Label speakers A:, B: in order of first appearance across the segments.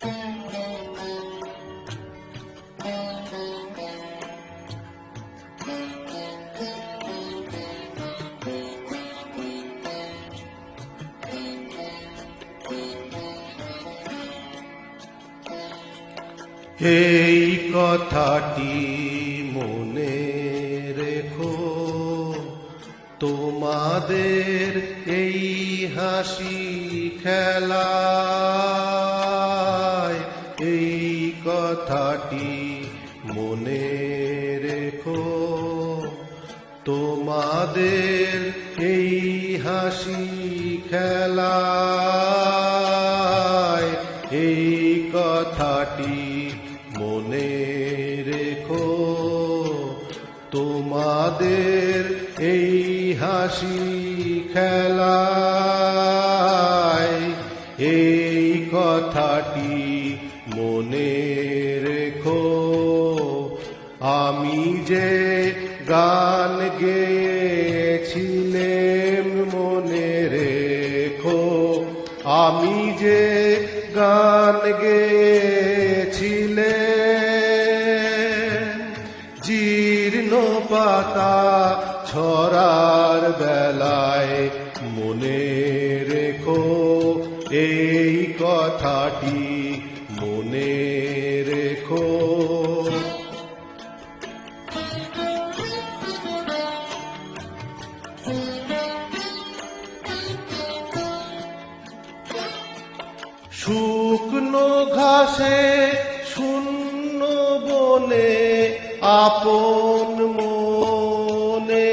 A: এই কথাটি মনে রেখো, তোমাদের এই হাসি খেলায়। এই কথাটি মনে রেখো, তোমাদের এই হাসি খেলায়। এই কথাটি মনে রেখো, তোমাদের এই হাসি খেলায়। এই কথাটি মনে রেখো, আমি যে গান গেয়েছিলেম মনে রেখো, আমি যে গান গেয়েছিলেম। জীর্ণ পাতা ছড়ার বেলায় মনে রেখো, এই কথাটি মনে রেখো। শুকনো ঘাসে শূন্য বনে আপন মনে,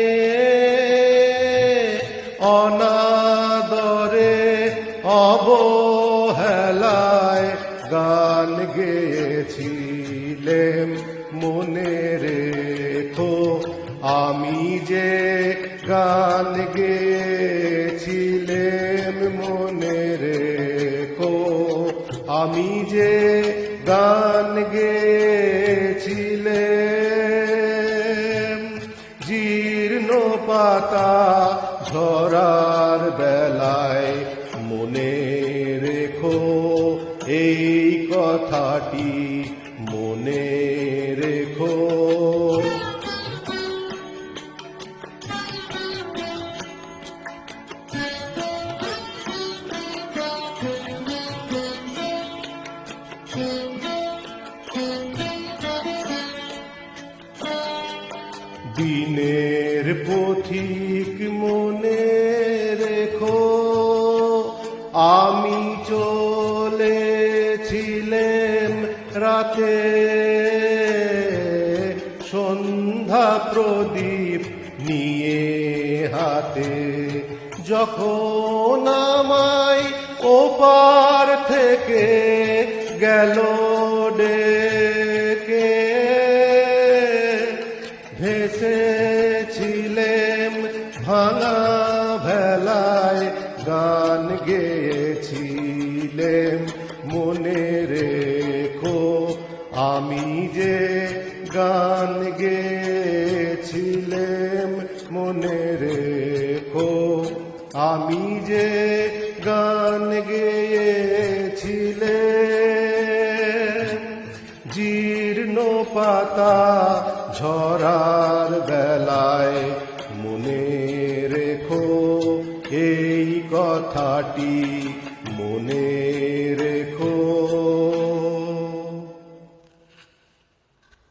A: অনাদরে অবহেলায় গান গেয়েছিলেম মনে রেখো, আমি যে গান গেয়েছিলেম মনে রেখো, আমি যে গান গেয়েছিলেম। জীর্ণ পাতা ঝরার বেলায় মনে রেখো, এই কথাটি মনে রেখো। দিনের পথিক মনে রেখো, আমি চলেছিলেম রাতে, সন্ধ্যা প্রদীপ নিয়ে হাতে। যখন আমায় ওপার থেকে গেল ডেকে, ভেসেছিলেম ভাঙা ভেলায় গান গেয়েছিলেম মনে রেখো, আমি যে গান গেয়েছিলেম মনে রেখো, আমি যে গান গেয়েছিলেম। জীর্ণ পাতা ঝরার বেলায় মনে রেখো, এই কথাটি মনে